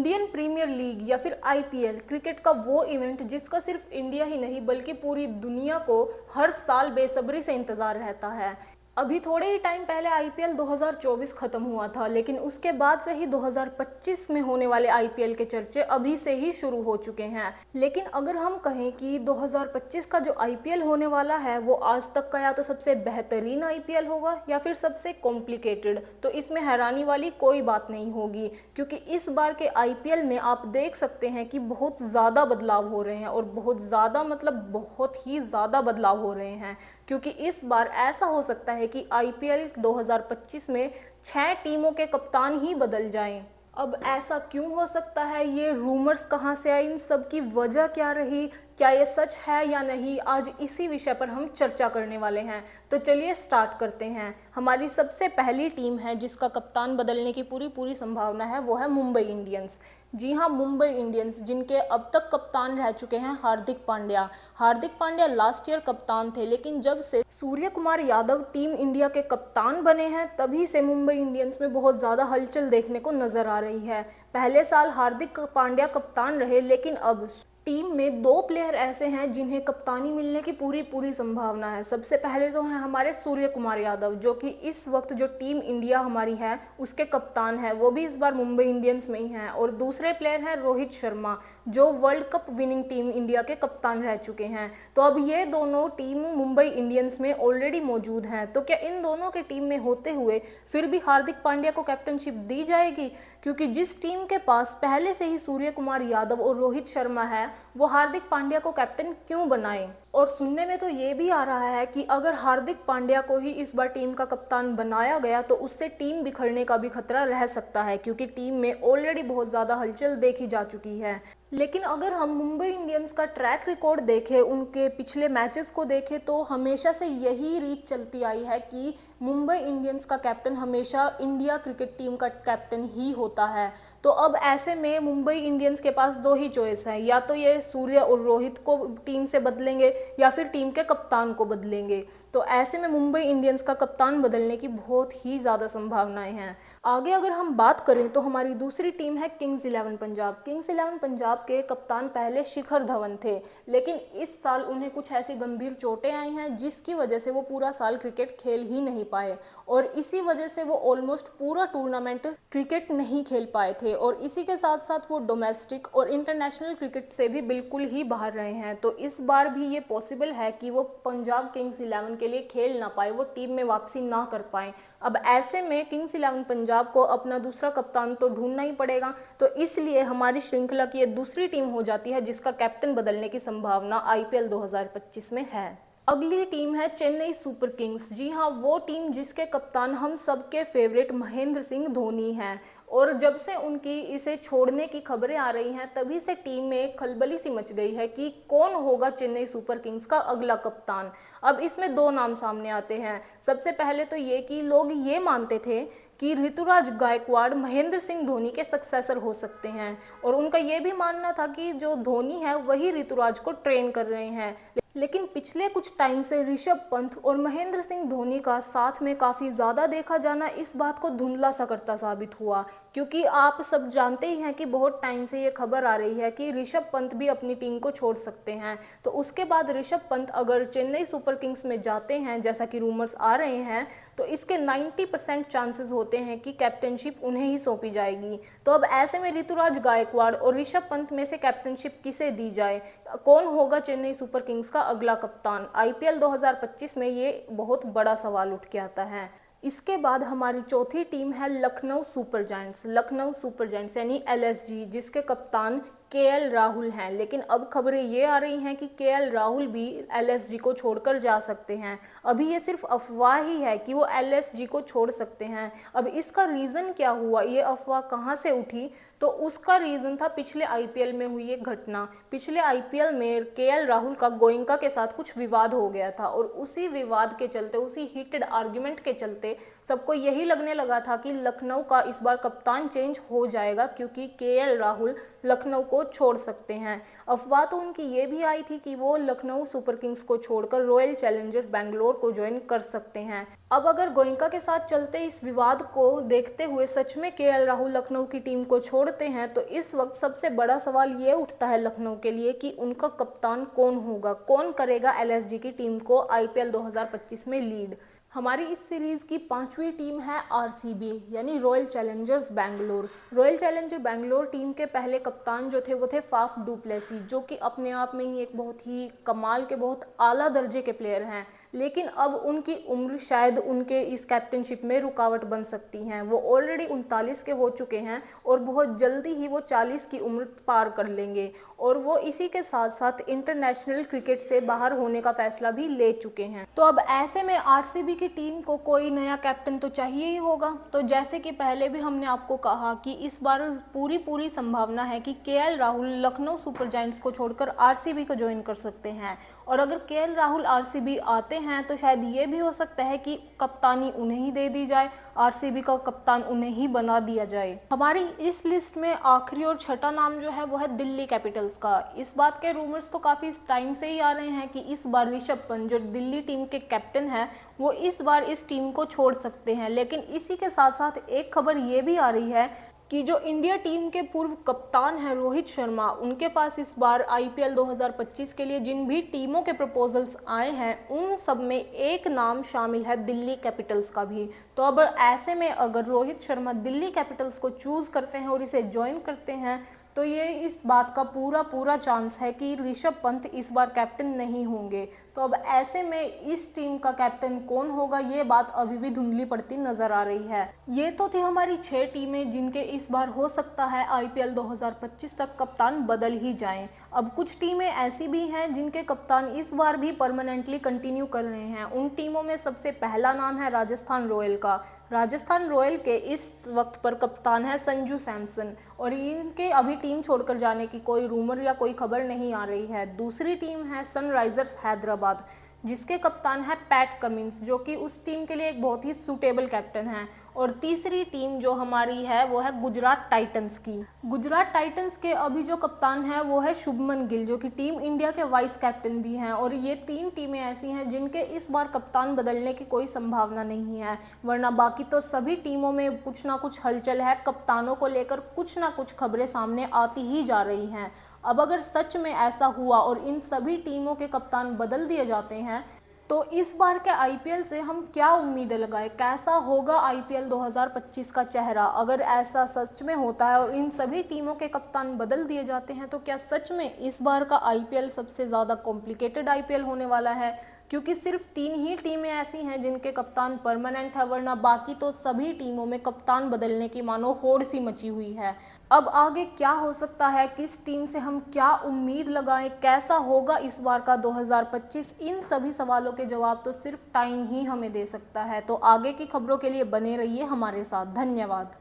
Indian premiere league या फिर IPL cricket का वो इवेंट जिसका सिर्फ इंडिया ही नहीं बल्कि पूरी दुनिया को हर साल बेसब्री से इंतजार रहता है। अभी थोड़े ही टाइम पहले आईपीएल 2024 खत्म हुआ था, लेकिन उसके बाद से ही 2025 में होने वाले आईपीएल के चर्चे अभी से ही शुरू हो चुके हैं। लेकिन अगर हम कहें कि 2025 का जो आईपीएल होने वाला है वो आज तक का या तो सबसे बेहतरीन आईपीएल होगा या फिर सबसे कॉम्प्लिकेटेड, तो इसमें हैरानी वाली कोई बात नहीं होगी, क्योंकि इस बार के आईपीएल में आप देख सकते हैं कि बहुत ज़्यादा बदलाव हो रहे हैं, और बहुत ज़्यादा मतलब बहुत ही ज़्यादा बदलाव हो रहे हैं। क्योंकि इस बार ऐसा हो सकता है कि आईपीएल 2025 में 6 टीमों के कप्तान ही बदल जाएं। अब ऐसा क्यों हो सकता है, ये रूमर्स कहाँ से आए, इन सब की वजह क्या रही, क्या ये सच है या नहीं, आज इसी विषय पर हम चर्चा करने वाले हैं। तो चलिए स्टार्ट करते हैं। हमारी सबसे पहली टीम है जिसका कप्तान बदलने की पूरी संभावना है, वो है मुंबई इंडियंस। जी हाँ, मुंबई इंडियंस, जिनके अब तक कप्तान रह चुके हैं हार्दिक पांड्या। हार्दिक पांड्या लास्ट ईयर कप्तान थे, लेकिन जब से सूर्य कुमार यादव टीम इंडिया के कप्तान बने हैं तभी से मुंबई इंडियंस में बहुत ज़्यादा हलचल देखने को नजर आ रही है। पहले साल हार्दिक पांड्या कप्तान रहे, लेकिन अब टीम में 2 प्लेयर ऐसे हैं जिन्हें कप्तानी मिलने की पूरी संभावना है। सबसे पहले तो हैं हमारे सूर्य कुमार यादव, जो कि इस वक्त जो टीम इंडिया हमारी है उसके कप्तान है, वो भी इस बार मुंबई इंडियंस में ही हैं। और दूसरे प्लेयर हैं रोहित शर्मा, जो world cup winning team India के कप्तान रह चुके हैं। तो अब ये दोनों टीम मुंबई इंडियंस में ऑलरेडी मौजूद हैं, तो क्या इन दोनों के टीम में होते हुए फिर भी हार्दिक पांड्या को कैप्टनशिप दी जाएगी? क्योंकि जिस टीम के पास पहले से ही सूर्य कुमार यादव और रोहित शर्मा है, वो हार्दिक पांड्या को कैप्टन क्यों बनाए? और सुनने में तो ये भी आ रहा है कि अगर हार्दिक पांड्या को ही इस बार टीम का कप्तान बनाया गया तो उससे टीम बिखरने का भी खतरा रह सकता है, क्योंकि टीम में ऑलरेडी बहुत ज़्यादा हलचल देखी जा चुकी है। लेकिन अगर हम मुंबई इंडियंस का ट्रैक रिकॉर्ड देखें, उनके पिछले मैचेस को देखें, तो हमेशा से यही रीत चलती आई है कि मुंबई इंडियंस का कैप्टन हमेशा इंडिया क्रिकेट टीम का कैप्टन ही होता है। तो अब ऐसे में मुंबई इंडियंस के पास 2 ही चॉइस हैं, या तो ये सूर्य और रोहित को टीम से बदलेंगे या फिर टीम के कप्तान को बदलेंगे। तो ऐसे में मुंबई इंडियंस का कप्तान बदलने की बहुत ही ज़्यादा संभावनाएं हैं। आगे अगर हम बात करें तो हमारी दूसरी टीम है किंग्स 11 पंजाब। किंग्स 11 पंजाब के कप्तान पहले शिखर धवन थे, लेकिन इस साल उन्हें कुछ ऐसी गंभीर चोटें आई हैं जिसकी वजह से वो पूरा साल क्रिकेट खेल ही नहीं पाए, और इसी वजह से वो ऑलमोस्ट पूरा टूर्नामेंट क्रिकेट नहीं खेल पाए थे। और इसी के साथ साथ वो डोमेस्टिक और इंटरनेशनल क्रिकेट से भी बिल्कुल ही बाहर रहे हैं। तो इस बार भी ये पॉसिबल है कि वो पंजाब किंग्स 11 के लिए खेल ना पाए, वो टीम में वापसी ना कर पाए। अब ऐसे में किंग्स 11 पंजाब को अपना दूसरा कप्तान तो ढूंढना ही पड़ेगा, तो इसलिए हमारी श्रृंखला की ये दूसरी टीम हो जाती है जिसका कैप्टन बदलने की संभावना आईपीएल 2025 में है। अगली टीम है चेन्नई सुपर किंग्स। जी हाँ, वो टीम जिसके कप्तान हम सबके फेवरेट महेंद्र सिंह धोनी हैं। और जब से उनकी इसे छोड़ने की खबरें आ रही हैं तभी से टीम में एक खलबली सी मच गई है कि कौन होगा चेन्नई सुपर किंग्स का अगला कप्तान। अब इसमें 2 नाम सामने आते हैं। सबसे पहले तो ये कि लोग ये मानते थे कि ऋतुराज गायकवाड़ महेंद्र सिंह धोनी के सक्सेसर हो सकते हैं, और उनका ये भी मानना था कि जो धोनी है वही ऋतुराज को ट्रेन कर रहे हैं। लेकिन पिछले कुछ टाइम से ऋषभ पंत और महेंद्र सिंह धोनी का साथ में काफ़ी ज़्यादा देखा जाना इस बात को धुंधला सा करता साबित हुआ, क्योंकि आप सब जानते ही हैं कि बहुत टाइम से ये खबर आ रही है कि ऋषभ पंत भी अपनी टीम को छोड़ सकते हैं। तो उसके बाद ऋषभ पंत अगर चेन्नई सुपर किंग्स में जाते हैं, जैसा कि रूमर्स आ रहे हैं, तो इसके 90% चांसेस होते हैं कि कैप्टनशिप उन्हें ही सौंपी जाएगी। तो अब ऐसे में ऋतुराज गायकवाड़ और ऋषभ पंत में से कैप्टनशिप किसे दी जाए? कौन होगा चेन्नई सुपर किंग्स का अगला कप्तान? आईपीएल 2025 में ये बहुत बड़ा सवाल उठ के आता है। इसके बाद हमारी चौथी टीम है Lucknow super giants. Lucknow super giants यानी एलएसजी, जिसके कप्तान केएल राहुल हैं। लेकिन अब खबरें ये आ रही हैं कि केएल राहुल भी एलएसजी को छोड़कर जा सकते हैं। अभी ये सिर्फ अफवाह ही है कि वो एलएसजी को छोड़ सकते हैं। अब इसका रीज़न क्या हुआ, ये अफवाह कहाँ से उठी? तो उसका रीज़न था पिछले आईपीएल में हुई एक घटना। पिछले आईपीएल में केएल राहुल का गोयनका के साथ कुछ विवाद हो गया था, और उसी विवाद के चलते, उसी हीटेड आर्ग्यूमेंट के चलते सबको यही लगने लगा था कि लखनऊ का इस बार कप्तान चेंज हो जाएगा, क्योंकि केएल राहुल लखनऊ को छोड़ सकते हैं। अफवाह तो उनकी ये भी आई थी कि वो लखनऊ सुपर किंग्स को छोड़कर रॉयल चैलेंजर्स बैंगलोर को ज्वाइन कर सकते हैं। अब अगर गोयनका के साथ चलते इस विवाद को देखते हुए सच में केएल राहुल लखनऊ की टीम को छोड़ते हैं तो इस वक्त सबसे बड़ा सवाल ये उठता है लखनऊ के लिए कि उनका कप्तान कौन होगा, कौन करेगा एलएसजी की टीम को आईपीएल 2025 में लीड। हमारी इस सीरीज की 5वीं टीम है आरसीबी यानी royal Challengers Bangalore. Royal challenger Bangalore team के पहले कप्तान जो थे वो थे फाफ डू प्लेसी, जो कि अपने आप में ही एक बहुत ही कमाल के बहुत आला दर्जे के प्लेयर हैं, लेकिन अब उनकी उम्र शायद उनके इस कैप्टनशिप में रुकावट बन सकती हैं। वो ऑलरेडी 39 के हो चुके हैं और बहुत जल्दी ही वो 40 की उम्र पार कर लेंगे और वो इसी के साथ साथ इंटरनेशनल क्रिकेट से बाहर होने का फैसला भी ले चुके हैं। तो अब ऐसे में आरसीबी की टीम को कोई नया कैप्टन तो चाहिए ही होगा। तो जैसे कि पहले भी हमने आपको कहा कि इस बार पूरी संभावना है कि KL Rahul Lucknow super giants को छोड़कर आरसीबी को ज्वाइन कर सकते हैं और अगर केएल राहुल आरसीबी आते हैं तो शायद ये भी हो सकता है कि कप्तानी उन्हें ही दे दी जाए, आरसीबी का कप्तान उन्हें ही बना दिया जाए। हमारी इस लिस्ट में आखिरी और छठा नाम जो है वो है दिल्ली कैपिटल्स का। इस बात के रूमर्स तो काफ़ी टाइम से ही आ रहे हैं कि इस बार ऋषभ पंत जो दिल्ली टीम के कैप्टन है वो इस बार इस टीम को छोड़ सकते हैं, लेकिन इसी के साथ साथ एक खबर ये भी आ रही है कि जो इंडिया टीम के पूर्व कप्तान हैं रोहित शर्मा, उनके पास इस बार आईपीएल 2025 के लिए जिन भी टीमों के प्रपोजल्स आए हैं उन सब में एक नाम शामिल है दिल्ली कैपिटल्स का भी। तो अब ऐसे में अगर रोहित शर्मा दिल्ली कैपिटल्स को चूज करते हैं और इसे ज्वाइन करते हैं तो ये इस बात का पूरा चांस है कि ऋषभ पंत इस बार कैप्टन नहीं होंगे। तो अब ऐसे में इस टीम का कैप्टन कौन होगा ये बात अभी भी धुंधली पड़ती नजर आ रही है। ये तो थी हमारी 6 टीमें जिनके इस बार हो सकता है आईपीएल 2025 तक कप्तान बदल ही जाएं। अब कुछ टीमें ऐसी भी हैं जिनके कप्तान इस बार भी परमानेंटली कंटिन्यू कर रहे हैं। उन टीमों में सबसे पहला नाम है राजस्थान रॉयल का। राजस्थान रॉयल के इस वक्त पर कप्तान है संजू सैमसन और इनके अभी टीम छोड़कर जाने की कोई रूमर या कोई खबर नहीं आ रही है। दूसरी टीम है सनराइजर्स हैदराबाद जिसके कप्तान है पैट कमिंस, जो कि उस टीम के लिए एक बहुत ही सूटेबल कैप्टन है। और तीसरी टीम जो हमारी है वो है गुजरात टाइटंस की। गुजरात टाइटंस के अभी जो कप्तान है वो है शुभमन गिल, जो कि टीम इंडिया के वाइस कैप्टन भी हैं। और ये 3 टीमें ऐसी हैं जिनके इस बार कप्तान बदलने की कोई संभावना नहीं है, वरना बाकी तो सभी टीमों में कुछ ना कुछ हलचल है। कप्तानों को लेकर कुछ ना कुछ खबरें सामने आती ही जा रही हैं। अब अगर सच में ऐसा हुआ और इन सभी टीमों के कप्तान बदल दिए जाते हैं तो इस बार के आईपीएल से हम क्या उम्मीदें लगाएं, कैसा होगा आईपीएल 2025 का चेहरा। अगर ऐसा सच में होता है और इन सभी टीमों के कप्तान बदल दिए जाते हैं तो क्या सच में इस बार का आईपीएल सबसे ज़्यादा कॉम्प्लिकेटेड आईपीएल होने वाला है, क्योंकि सिर्फ 3 ही टीमें ऐसी हैं जिनके कप्तान परमानेंट है, वरना बाकी तो सभी टीमों में कप्तान बदलने की मानो होड़ सी मची हुई है। अब आगे क्या हो सकता है, किस टीम से हम क्या उम्मीद लगाएं, कैसा होगा इस बार का 2025, इन सभी सवालों के जवाब तो सिर्फ टाइम ही हमें दे सकता है। तो आगे की खबरों के लिए बने रहिए हमारे साथ। धन्यवाद।